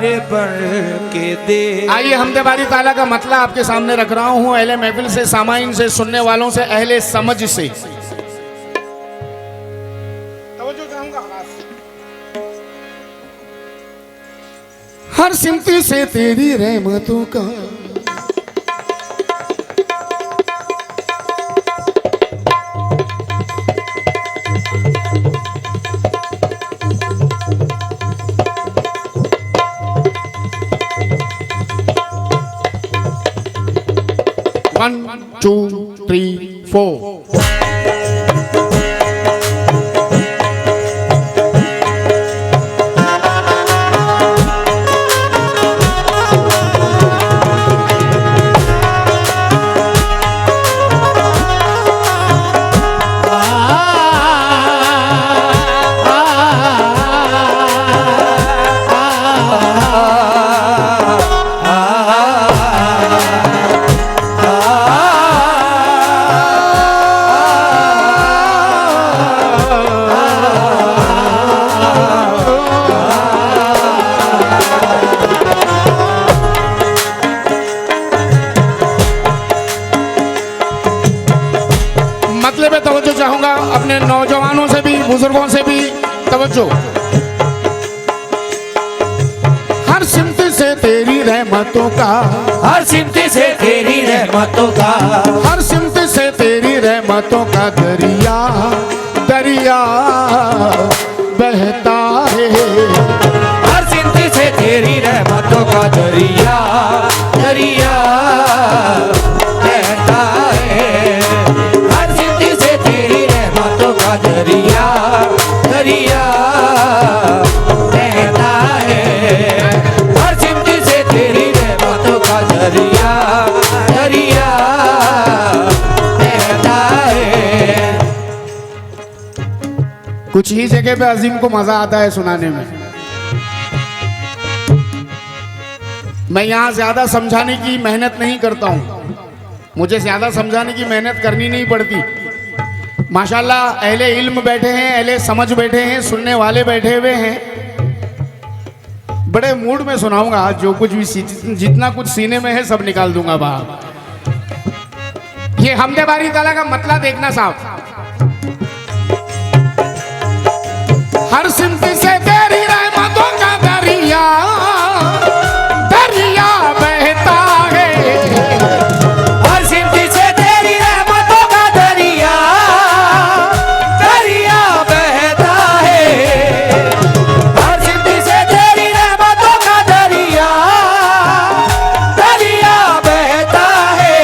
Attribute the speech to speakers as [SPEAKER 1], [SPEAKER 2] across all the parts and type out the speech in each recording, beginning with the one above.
[SPEAKER 1] प्यारे बन के दे।
[SPEAKER 2] आइए हमदे बारी ताला का मतला आपके सामने रख रहा हूँ, अहले महफिल से, सामाइन से, सुनने वालों से, अहले समझ से। हर सिमती से तेरी रहमतों का One, 2, 3, 4. मतलब तवज्जो चाहूंगा अपने नौजवानों से भी, बुजुर्गों से भी तवज्जो। हर सिमत से तेरी रहमतों का,
[SPEAKER 1] हर सिमत से तेरी रहमतों का,
[SPEAKER 2] हर सिमत से तेरी रहमतों का दरिया दरिया बहता है।
[SPEAKER 1] हर सिमत से तेरी रहमतों का दरिया दरिया बहता है। हर सिमत से तेरी रहमतों का दरिया दरिया बहता है। हर सिमत से तेरी रहमतों का दरिया दरिया बहता है।
[SPEAKER 2] कुछ ही जगह पे अजीम को मजा आता है सुनाने में। मैं यहाँ ज्यादा समझाने की मेहनत नहीं करता हूँ, मुझे ज्यादा समझाने की मेहनत करनी नहीं पड़ती। माशाल्लाह अहले इल्म बैठे हैं, अहले समझ बैठे हैं, सुनने वाले बैठे हुए हैं। बड़े मूड में सुनाऊंगा आज, जो कुछ भी जितना कुछ सीने में है सब निकाल दूंगा बाहर। ये हमदे बारी ताला का मतला देखना साहब। हर सिमत से तेरी रहमतों का दरिया दरिया बहता है।
[SPEAKER 1] हर सिमत से तेरी रहमतों का दरिया दरिया बहता है। हर सिमत से तेरी रहमतों का दरिया दरिया बहता है।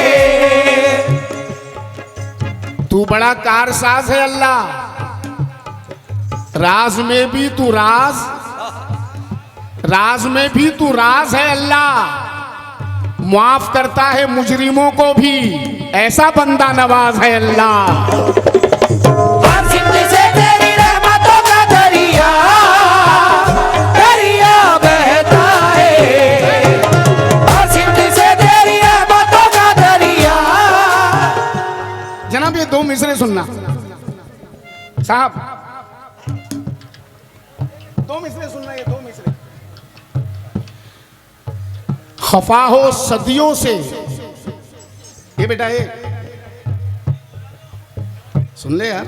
[SPEAKER 2] तू बड़ा कारसाज है अल्लाह, राज में भी तू राज, राज में भी तू राज है अल्लाह। माफ करता है मुजरिमों को भी, ऐसा बंदा नवाज है अल्लाह।
[SPEAKER 1] हर सिमत से तेरी रहमतों का दरिया दरिया बहता है। हर सिमत से तेरी रहमतों का दरिया।
[SPEAKER 2] जनाब ये दो मिसरे सुनना साहब, दो मिसरे सुनना, ये दो मिसरे। खफा हो सदियों से, ये बेटा ये सुन ले यार,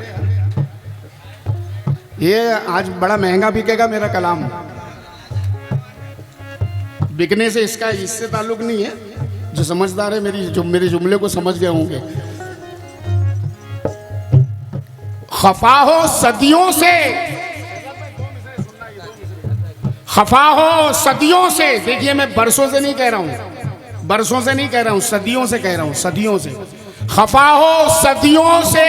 [SPEAKER 2] ये आज बड़ा महंगा बिकेगा मेरा कलाम। बिकने से इसका इससे ताल्लुक नहीं है, जो समझदार है मेरे जुमले को समझ गए होंगे। खफा हो सदियों से, खफा हो सदियों से। देखिए मैं बरसों से नहीं कह रहा हूं, बरसों से नहीं कह रहा हूं, सदियों से कह रहा हूं, सदियों से। खफा हो सदियों से,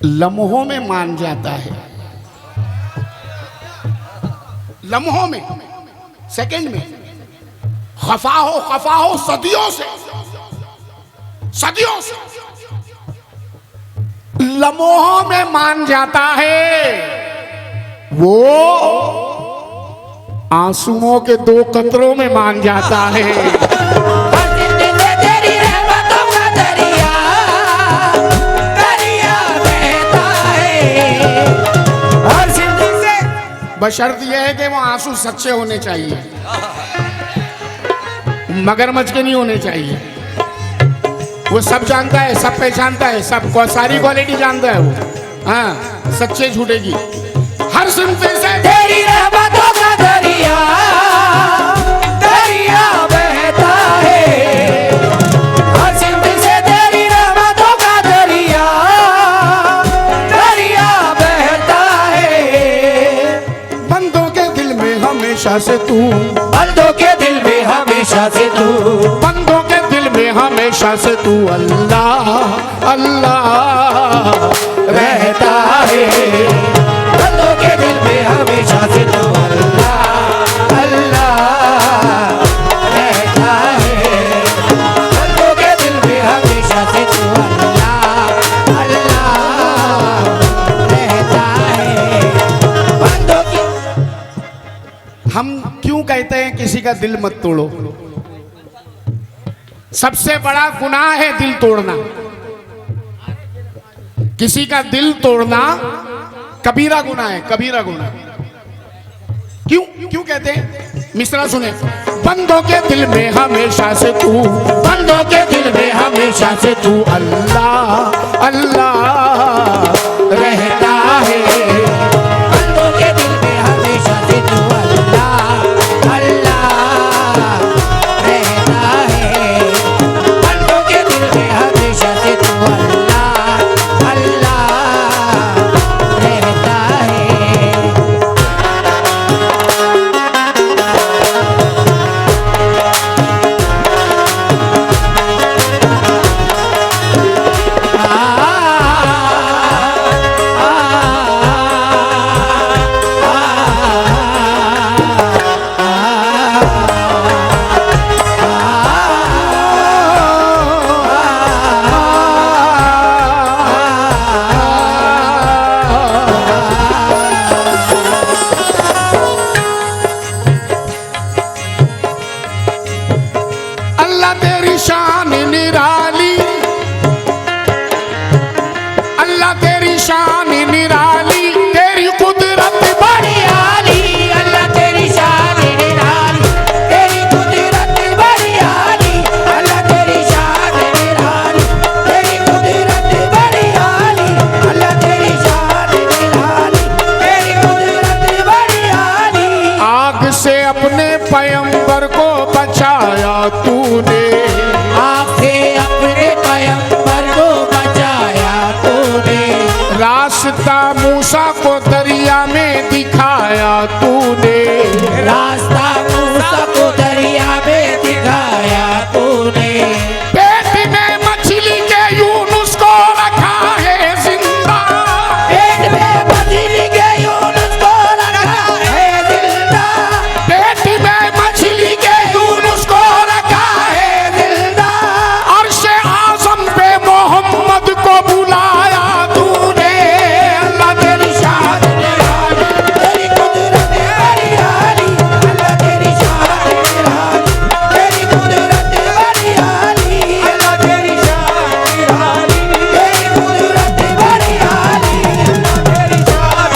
[SPEAKER 2] लम्हों में मान जाता है, लम्हों में, सेकंड में। खफा हो सदियों से, सदियों से, लम्हों में मान जाता है। वो आंसुओं के दो कतरों में मान जाता है।
[SPEAKER 1] हर सिमत से तेरी रहमतों का दरिया दरिया बहता है। हर सिमत से
[SPEAKER 2] बशर्त यह है कि वो आंसू सच्चे होने चाहिए, मगरमच्छ के नहीं होने चाहिए। वो सब जानता है, सब पहचानता है, सब सारी क्वालिटी जानता है वो। हाँ, सच्चे झूठे की हर सिमत से
[SPEAKER 1] तेरी रहमतों का दरिया दरिया बहता है, हर सिमत से तेरी रहमतों का दरिया दरिया बहता है।
[SPEAKER 2] बंदों के दिल में हमेशा से तू,
[SPEAKER 1] बंदों के दिल में हमेशा से तू,
[SPEAKER 2] बंदों के दिल में हमेशा से तू अल्लाह अल्लाह
[SPEAKER 1] रहता है। बंदों के दिल में हमेशा से तू अल्लाह अल्लाह रहता है। बंदों के दिल में हमेशा से तू अल्लाह अल्लाह रहता है। बंदों की
[SPEAKER 2] हम क्यों कहते हैं किसी का दिल मत तोड़ो? सबसे बड़ा गुनाह है दिल तोड़ना। किसी का दिल तोड़ना कबीरा गुनाह है, कबीरा गुनाह। क्यों क्यों कहते हैं? मिसरा सुने। बंदों के दिल में हमेशा से तू, बंदों के दिल में हमेशा से तू अल्लाह अल्लाह रहता है।
[SPEAKER 1] बंदों के दिल में हमेशा से तू अल्लाह अल्लाह रहता है। बंदों के दिल में हमेशा से तू अल्लाह अल्लाह रहता है।
[SPEAKER 2] अल्लाह तेरी शान निराली, अल्लाह तेरी शान निराली, तेरी कुदरत बड़ी
[SPEAKER 1] आली अल्लाह तेरी शान निराली, तेरी कुदरत बड़ी आली। अल्लाह तेरी शान निराली, तेरी कुदरत बड़ी आली। अल्लाह तेरी शान निराली, तेरी कुदरत बड़ी आली।
[SPEAKER 2] आग से अपने पैगंबर को बचाया तूने,
[SPEAKER 1] आपसे अपने पैगंबर को बचाया तूने।
[SPEAKER 2] रास्ता मूसा को दरिया में दिखाया तूने,
[SPEAKER 1] रास्ता मूसा को दरिया में दिखाया तूने।
[SPEAKER 2] पेट में मछली के यूनुस को रखा है जिंदा,
[SPEAKER 1] पेट में मछली के यूनुस को रखा है जिंदा।
[SPEAKER 2] पेट में मछली के यूनुस को रखा है
[SPEAKER 1] जिंदा
[SPEAKER 2] अर्शे आज़म पे मोहम्मद को बुलाया तूने। अल्लाह तेरी शान निराली,
[SPEAKER 1] तेरी कुदरत बड़ी आली। अल्लाह तेरी शान निराली, तेरी कुदरत बड़ी आली। अल्लाह तेरी शान निराली, तेरी कुदरत बड़ी आली। तेरी शान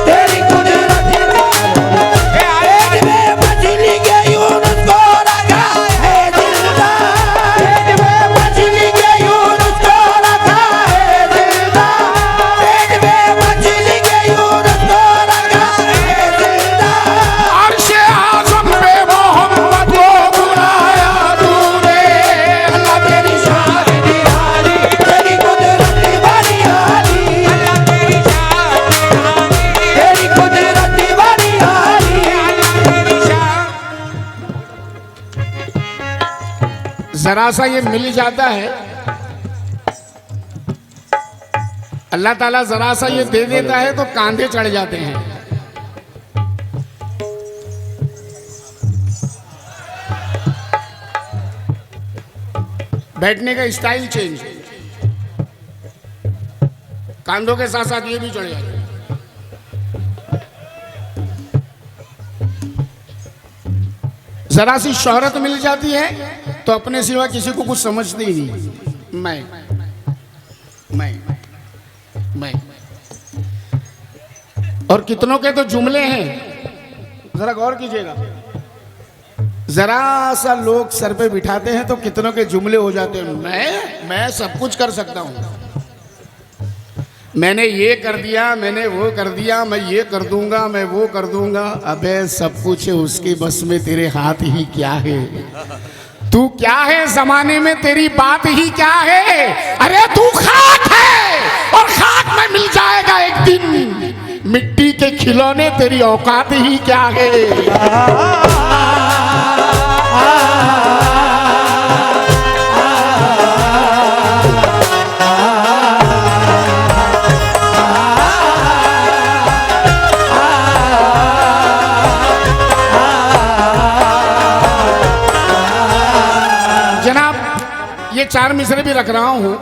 [SPEAKER 1] तेरी कुदरत पेट में मछली के यूनुस को रखा है जिंदा। पेट में मछली के यूनुस को रखा है जिंदा। पेट में मछली के यूनुस को रखा है जिंदा।
[SPEAKER 2] अर्शे आज़म पे मोहम्मद को बुलाया तूने। अल्लाह तेरी शान
[SPEAKER 1] निराली, तेरी कुदरत बड़ी आली। अल्लाह तेरी शान निराली, तेरी कुदरत बड़ी आली। अल्लाह तेरी शान
[SPEAKER 2] जरा सा ये मिल जाता है, अल्लाह ताला जरा सा ये दे देता है तो कांधे चढ़ जाते हैं। बैठने का स्टाइल चेंज, कांधों के साथ साथ ये भी चढ़ जाते हैं। जरा सी शोहरत मिल जाती है तो अपने सिवा किसी को कुछ समझते ही नहीं। मैं और कितनों के तो जुमले हैं, जरा गौर कीजिएगा। जरा सा लोग सर पे बिठाते हैं तो कितनों के जुमले हो जाते हैं। मैं सब कुछ कर सकता हूं, मैंने ये कर दिया, मैंने वो कर दिया, मैं ये कर दूंगा, मैं वो कर दूंगा। अबे सब कुछ है उसके बस में, तेरे हाथ ही क्या है? तू क्या है जमाने में, तेरी बात ही क्या है? अरे तू खाक है और खाक में मिल जाएगा एक दिन। मिट्टी के खिलौने, तेरी औकात ही क्या है? ये 4 मिसरे भी रख रहा हूं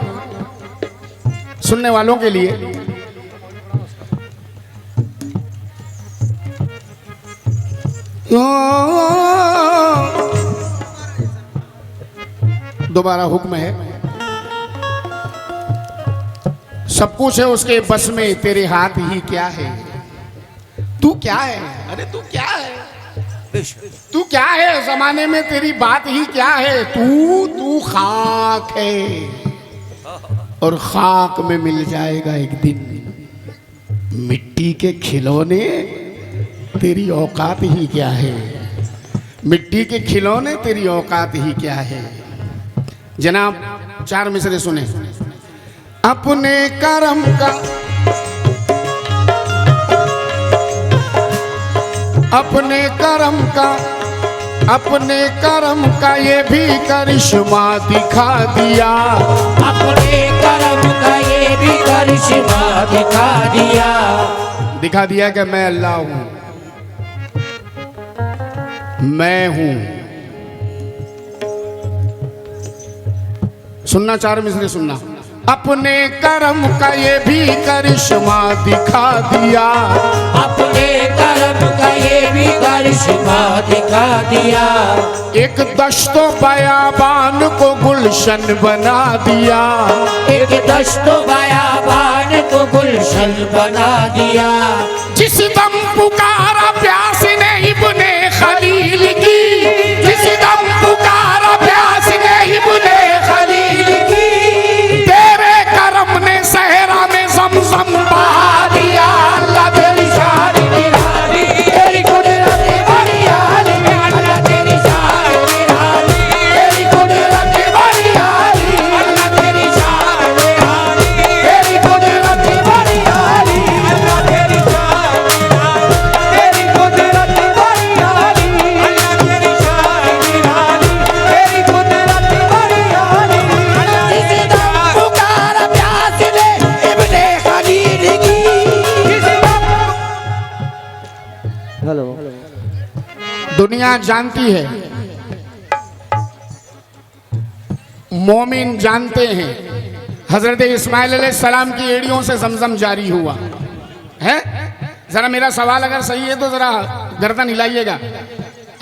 [SPEAKER 2] सुनने वालों के लिए। दोबारा हुक्म है, सब कुछ है उसके बस में, तेरे हाथ ही क्या है? तू क्या है? अरे तू क्या है? तू क्या है जमाने में, तेरी बात ही क्या है? तू खाक है और खाक में मिल जाएगा एक दिन। मिट्टी के खिलौने, तेरी औकात ही क्या है? मिट्टी के खिलौने, तेरी औकात ही क्या है? जनाब 4 मिसरे सुने। अपने कर्म का, अपने कर्म का, अपने कर्म का ये भी करिश्मा दिखा दिया।
[SPEAKER 1] अपने कर्म का ये भी करिश्मा दिखा दिया।
[SPEAKER 2] दिखा दिया कि मैं अल्लाह हूं, मैं हूं। सुनना 4 मिसरे सुनना। अपने कर्म का ये भी करिश्मा दिखा दिया।
[SPEAKER 1] अपने कर्म का ये भी करिश्मा दिखा दिया।
[SPEAKER 2] एक दश्तो बयाबान को गुलशन बना दिया।
[SPEAKER 1] एक दश्तो बयाबान को गुलशन बना दिया।
[SPEAKER 2] जिस दम पुकारा प्यास ने इब्ने खलील की, जिस दम पुकारा प्यास ने इब्ने खलील की, तेरे करम ने सहरा में ज़मज़म बहा दिया। अल्लाह तेरी शान निराली, तेरी कुदरत बड़ी आली। अल्लाह तेरी शान निराली, तेरी कुदरत बड़ी आली। अल्लाह तेरी शान निराली, तेरी कुदरत बड़ी आली। अल्लाह तेरी शान निराली, तेरी कुदरत बड़ी आली। अल्लाह तेरी शान निराली, तेरी कुदरत बड़ी आली। जिस दम पुकारा प्यास ने इब्ने खलील की।
[SPEAKER 3] हेलो,
[SPEAKER 2] दुनिया जानती है, मोमिन जानते हैं, हजरत इस्माइल अलैहिस्सलाम की एड़ियों से ज़मज़म जारी हुआ है। जरा मेरा सवाल अगर सही है तो जरा गर्दन हिलाइएगा।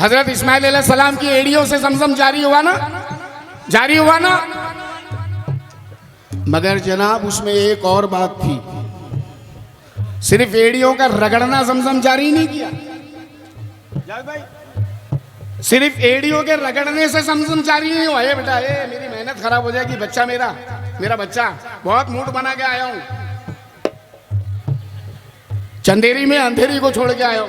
[SPEAKER 2] हजरत इस्माइल अलैहिस्सलाम की एड़ियों से ज़मज़म जारी हुआ ना, जारी हुआ ना। मगर जनाब उसमें एक और बात थी, सिर्फ एड़ियों का रगड़ना ज़मज़म जारी नहीं किया। सिर्फ एड़ियों के रगड़ने से ज़मज़म जारी नहीं हुआ। ये बेटा, ये मेरी मेहनत खराब हो जाएगी, बच्चा मेरा बच्चा बहुत मूड बना के आया हूं, चंदेरी में अंधेरी को छोड़ के आया हूं।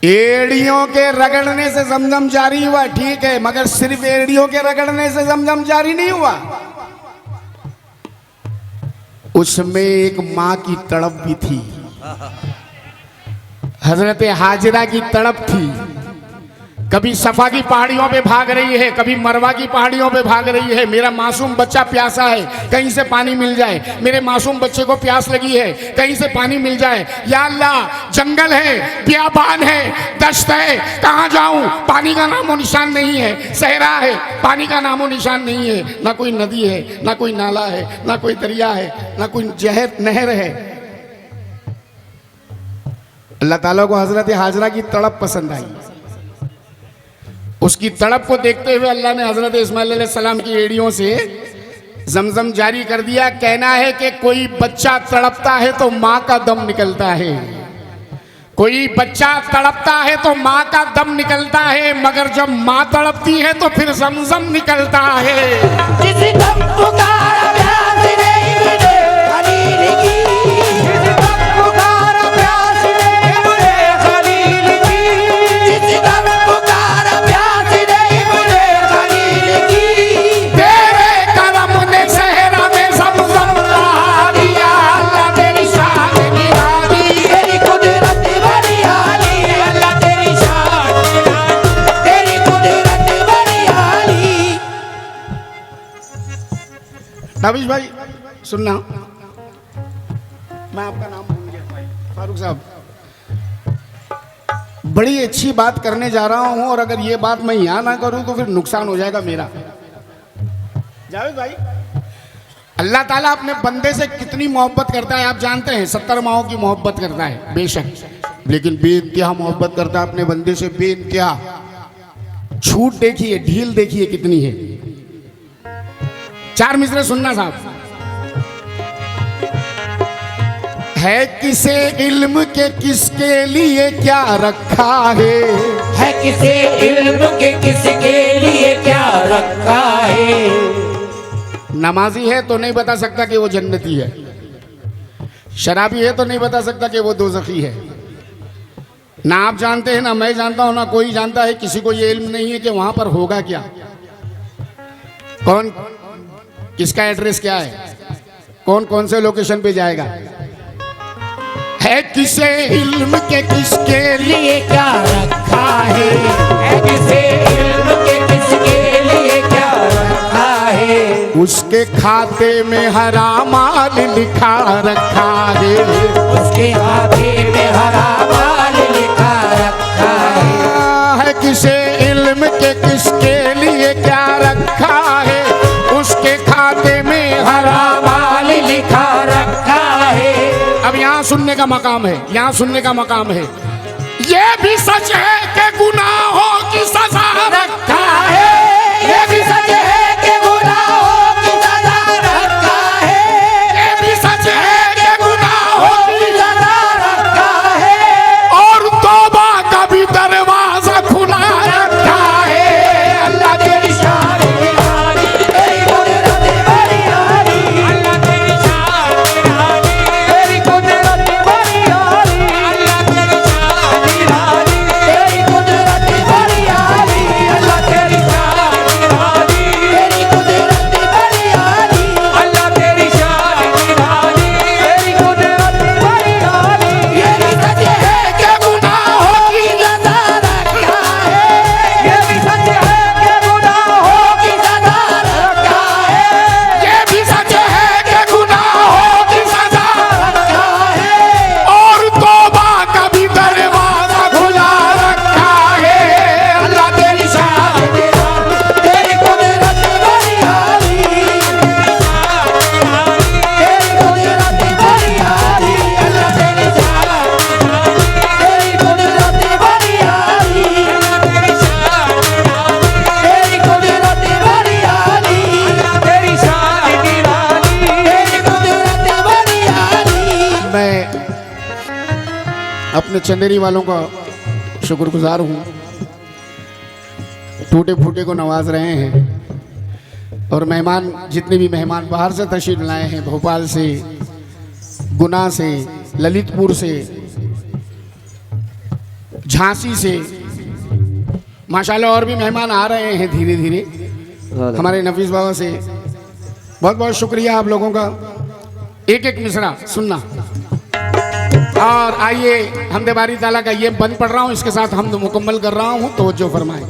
[SPEAKER 2] एड़ियों के रगड़ने से ज़मज़म जारी हुआ, ठीक है, मगर सिर्फ एड़ियों के रगड़ने से ज़मज़म जारी नहीं हुआ। उसमें एक माँ की तड़प भी थी, हजरत हाजरा की तड़प थी। कभी सफा की पहाड़ियों पे भाग रही है, कभी मरवा की पहाड़ियों पे भाग रही है। मेरा मासूम बच्चा प्यासा है, कहीं से पानी मिल जाए। मेरे मासूम बच्चे को प्यास लगी है, कहीं से पानी मिल जाए। या अल्लाह, जंगल है, बियाबान है, दश्त है, कहाँ जाऊं? पानी का नामो निशान नहीं है। सहरा है, पानी का नामो निशान नहीं है। ना कोई नदी है, ना कोई नाला है, ना कोई दरिया है, ना कोई नहर है। अल्लाह ताला को हजरत हाजरा की तड़प पसंद आई। उसकी तड़प को देखते हुए अल्लाह ने हजरत इस्माइल अलैहिस्सलाम की एड़ियों से जमजम जारी कर दिया। कहना है कि कोई बच्चा तड़पता है तो माँ का दम निकलता है, कोई बच्चा तड़पता है तो माँ का दम निकलता है, मगर जब माँ तड़पती है तो फिर जमजम निकलता है।
[SPEAKER 1] जिस दम पुकारा प्यास नहीं मिले खलील की, जिस दम पुकारा प्यास नहीं मिले खलील की, जिस दम पुकारा प्यास नहीं मिले खलील की,
[SPEAKER 2] तेरे करम ने सहरा में जमजम बहा दिया। अल्लाह तेरी शान निराली,
[SPEAKER 1] तेरी कुदरत बड़ी आली, अल्लाह तेरी शान निराली, तेरी कुदरत बड़ी आली।
[SPEAKER 2] ताबिश भाई सुनना, मैं आपका नाम भूल गया भाई, फारूक साहब। बड़ी अच्छी बात करने जा रहा हूं और अगर ये बात मैं यहां ना करूं तो फिर नुकसान हो जाएगा मेरा। जावेद भाई, अल्लाह ताला अपने बंदे से कितनी मोहब्बत करता है आप जानते हैं? 70 माहों की मोहब्बत करता है बेशक, लेकिन बेइंतहा मोहब्बत करता है अपने बंदे से, बेइंतहा। छूट देखिए, ढील देखिए कितनी है। 4 मिसरे सुनना साहब। है किसे इल्म के किसके लिए क्या रखा है
[SPEAKER 1] किसे इल्म के किसके लिए क्या रखा है।
[SPEAKER 2] नमाजी है तो नहीं बता सकता कि वो जन्नती है, शराबी है तो नहीं बता सकता कि वो दोज़खी है। ना आप जानते हैं, ना मैं जानता हूं, ना कोई जानता है। किसी को ये इल्म नहीं है कि वहां पर होगा क्या, कौन किसका एड्रेस क्या है, कौन कौन से लोकेशन पे जाएगा। है किसे इल्म के किसके लिए
[SPEAKER 1] क्या रखा है किसे इल्म के किसके लिए क्या रखा है।
[SPEAKER 2] उसके खाते में हराम माल लिखा रखा है,
[SPEAKER 1] उसके खाते में हराम माल लिखा रखा
[SPEAKER 2] है किसे इल्म के किसके लिए क्या रखा है। उसके खाते में हराम माल लिखा रखा है। अब यहाँ सुनने का मकाम है, यहाँ सुनने का मकाम है। ये भी सच है कि गुनाहों की सजा रखा है,
[SPEAKER 1] ये भी सच है कि गुनाहों की सजा रखा है,
[SPEAKER 2] ये भी सच है कि गुनाहों की
[SPEAKER 1] सजा रखा है।
[SPEAKER 2] और तौबा का भी दरवाजा खुला रखा है। अल्लाह तेरी शान निराली,
[SPEAKER 1] तेरी कुदरत बड़ी आली,
[SPEAKER 2] अल्लाह तेरी शान निराली,
[SPEAKER 1] तेरी कुदरत बड़ी आली,
[SPEAKER 2] अल्लाह तेरी शान निराली,
[SPEAKER 1] तेरी कुदरत बड़ी आली, अल्लाह तेरी शान निराली, तेरी कुदरत बड़ी आली,
[SPEAKER 2] अल्लाह तेरी शान निराली।
[SPEAKER 1] तेरी कुदरत बड़ी आली। ये भी सच है कि गुनाहों की सजा रखा है, ये भी सच है कि गुनाहों की सजा रखा है,
[SPEAKER 2] ये भी सच है कि गुनाहों की सजा
[SPEAKER 1] रखा है।
[SPEAKER 2] और तौबा का भी दरवाजा खुला रखा है। अल्लाह तेरी शान
[SPEAKER 1] तेरी कुदरत बड़ी आली, तेरी कुदरत बड़ी आली, अल्लाह तेरी शान, तेरी कुदरत बड़ी आली, तेरी कुदरत बड़ी आली, तेरी शान निराली, तेरी कुदरत बड़ी आली।
[SPEAKER 2] मैं अपने चंदेरी वालों का शुक्रगुजार हूँ, टूटे फूटे को नवाज रहे हैं। और मेहमान, जितने भी मेहमान बाहर से तशरीफ लाए हैं, भोपाल से, गुना से, ललितपुर से, झांसी से, माशाल्लाह और भी मेहमान आ रहे हैं धीरे धीरे। हमारे नफीस बाबा से बहुत बहुत शुक्रिया आप लोगों का। एक एक मिसरा सुनना। और आइए हमदे बारी ताला का ये बंद पढ़ रहा हूँ, इसके साथ हम मुकम्मल कर रहा हूँ, तवज्जो फरमाएं।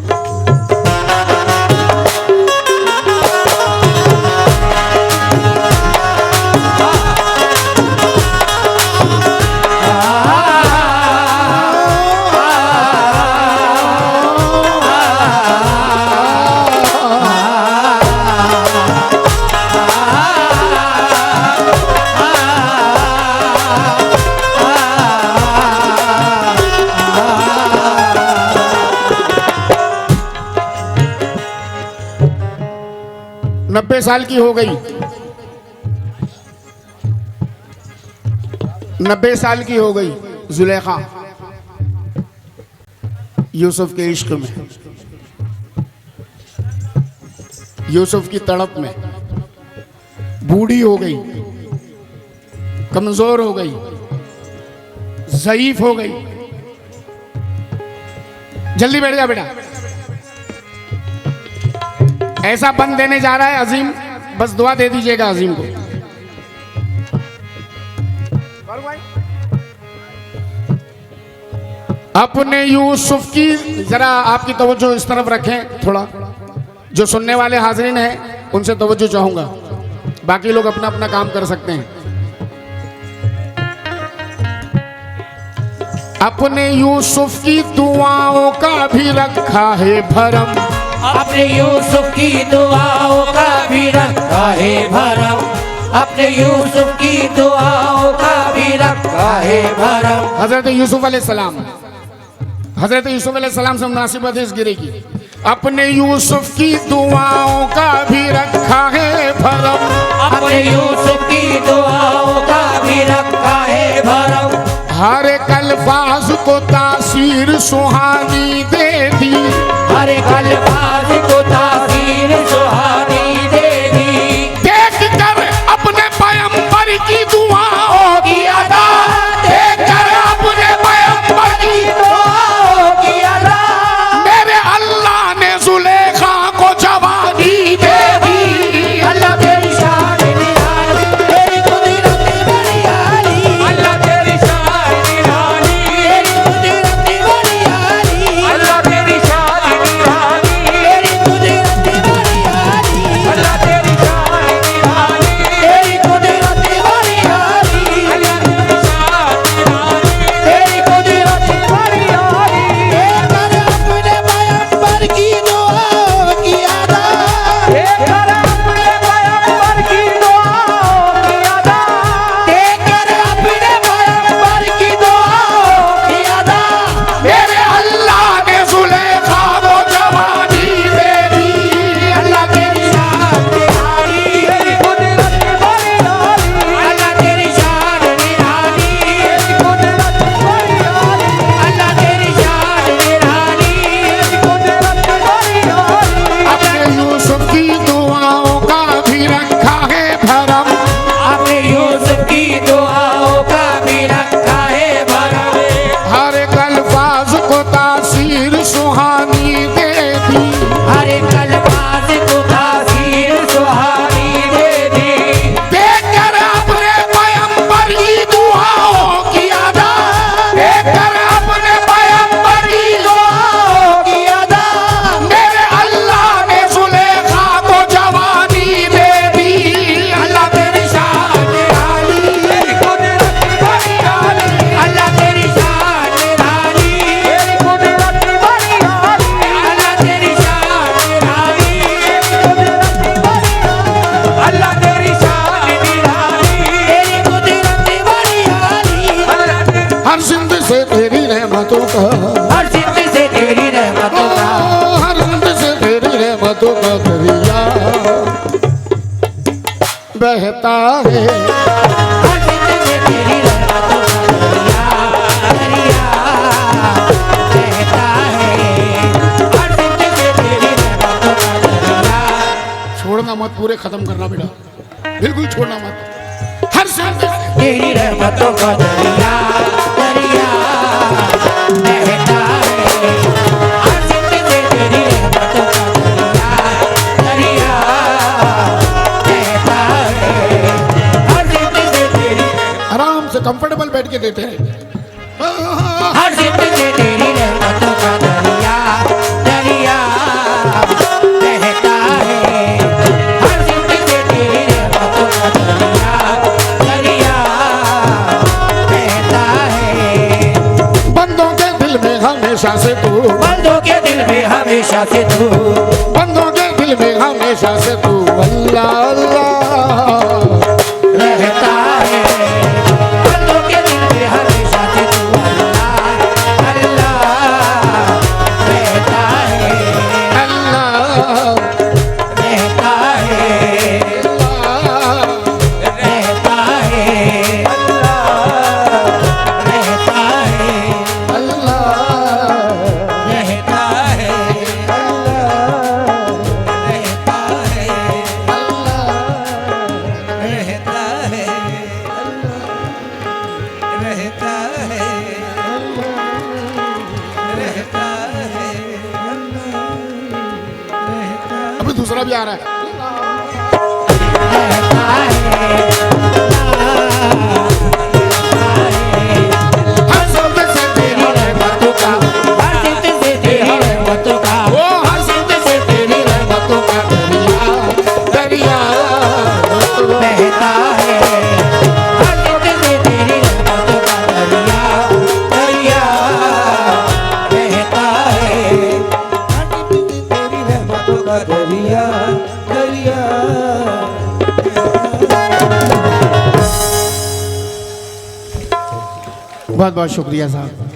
[SPEAKER 2] साल की हो गई, 90 साल की हो गई जुलेखा यूसुफ के इश्क में, यूसुफ की तड़प में। बूढ़ी हो गई, कमजोर हो गई, ज़ईफ हो गई। जल्दी बैठ जा बेटा। ऐसा बंद देने जा रहा है अजीम, बस दुआ दे दीजिएगा अजीम को। अपने यूसुफ की जरा आपकी तवज्जो इस तरफ रखें थोड़ा, जो सुनने वाले हाजरीन हैं उनसे तवज्जो चाहूंगा, बाकी लोग अपना अपना काम कर सकते हैं। अपने यूसुफ की दुआओं का भी रखा है भरम,
[SPEAKER 1] अपने यूसुफ की दुआओं का भी रखा है भरम, अपने यूसुफ की दुआओं का भी रखा है भरम।
[SPEAKER 2] हजरत यूसुफ अलैहिस्सलाम, हजरत यूसुफ अलैहिस्सलाम से मुनासिब हदीस गिरेगी। अपने यूसुफ की दुआओं का भी रखा है भरम,
[SPEAKER 1] अपने यूसुफ की दुआओं का भी रखा है भरम।
[SPEAKER 2] हर एक अल्फाज को तासीर सुहानी दे दी,
[SPEAKER 1] हर एक अल्फाज को तासीर सुहानी दे दी।
[SPEAKER 2] देख कर अपने पैगंबर की दुआओं की अदा, देख कर अपने पैगंबर की
[SPEAKER 1] दुआओं की अदा,
[SPEAKER 2] मेरे अल्लाह ने जुलेखा को जवानी दे दी।
[SPEAKER 1] अल्लाह तेरी शान निराली, तेरी कुदरत बड़ी आली, अल्लाह तेरी शान निराली, तेरी कुदरत बड़ी आली, अल्लाह तेरी शान निराली, तेरी कुदरत बड़ी आली, अल्लाह तेरी शान निराली, तेरी कुदरत बड़ी आली, अल्लाह तेरी शान निराली, तेरी कुदरत बड़ी आली। कर अपने पैगंबर की दुआओं की अदा, कर अपने पैगंबर की दुआओं की अदा, कर अपने पैगंबर की दुआओं की अदा।
[SPEAKER 2] मेरे अल्लाह ने जुलेखा को जवानी दे दी।
[SPEAKER 1] अल्लाह तेरी शान निराली, तेरी कुदरत बड़ी आली, अल्लाह तेरी शान निराली, तेरी कुदरत बड़ी आली, अल्लाह तेरी शान निराली, तेरी कुदरत बड़ी आली।
[SPEAKER 2] अपने यूसुफ की दुआओं का भी रखा है भरम,
[SPEAKER 1] अपने यूसुफ की दुआओं का भी रखा है भरम।
[SPEAKER 2] हर एक अल्फाज को तासीर सुहानी दे दी।
[SPEAKER 1] हर एक अल्फाज को तासीर सुहानी दे दी।
[SPEAKER 2] देख कर अपने पैगंबर की दुआओं की अदा, देख कर अपने पैगंबर की
[SPEAKER 1] दुआओं की अदा,
[SPEAKER 2] मेरे अल्लाह ने जुलेखा को जवानी दे दी।
[SPEAKER 1] अल्लाह तेरी शान निराली, तेरी कुदरत बड़ी आली, अल्लाह तेरी शान निराली, तेरी कुदरत बड़ी आली, अल्लाह तेरी शान निराली, अल्लाह तेरी शान निराली, तेरी कुदरत बड़ी आली, अल्लाह तेरी
[SPEAKER 2] हर जिंद से तेरी रहमतों का,
[SPEAKER 1] हर जिंद से तेरी रहमतों का,
[SPEAKER 2] हर जिंद से तेरी रहमतों का दरिया बहता है।
[SPEAKER 1] हर जिंद से तेरी रहमतों का दरिया दरिया बहता है। हर जिंद से तेरी रहमतों का दरिया,
[SPEAKER 2] छोड़ना मत, पूरे खत्म करना बेटा, बिल्कुल छोड़ना मत। हर जिंद से
[SPEAKER 1] तेरी रहमतों का दरिया दरिया बहता है। हर जिंद से तेरी रहमतों का दरिया दरिया बहता है। हर जिंद से तेरी,
[SPEAKER 2] आराम से कंफर्टेबल बैठ के देते हैं।
[SPEAKER 1] हर जिंद से तेरी रहमतों का दरिया दरिया बहता है। हर जिंद से तेरी रहमतों का दरिया दरिया बहता है।
[SPEAKER 2] बंदों के दिल में हमेशा से तू,
[SPEAKER 1] बंदों के दिल में हमेशा से तू,
[SPEAKER 2] बंदों के दिल में हमेशा से तू अल्लाह अल्लाह
[SPEAKER 1] रहता है। बंदों के दिल में हमेशा से तू अल्लाह अल्लाह रहता है,
[SPEAKER 2] अल्लाह
[SPEAKER 1] रहता है।
[SPEAKER 2] आ रहा है। हर सिमत से तेरी रहमतों का,
[SPEAKER 1] हर सिमत से तेरी रहमतों का,
[SPEAKER 2] ओ हर सिमत से तेरी रहमतों का दरिया दरिया
[SPEAKER 1] बहता है। हर सिमत से तेरी रहमतों का दरिया दरिया बहता है। हर सिमत से तेरी रहमतों का दरिया दरिया।
[SPEAKER 2] बहुत बहुत शुक्रिया साहब।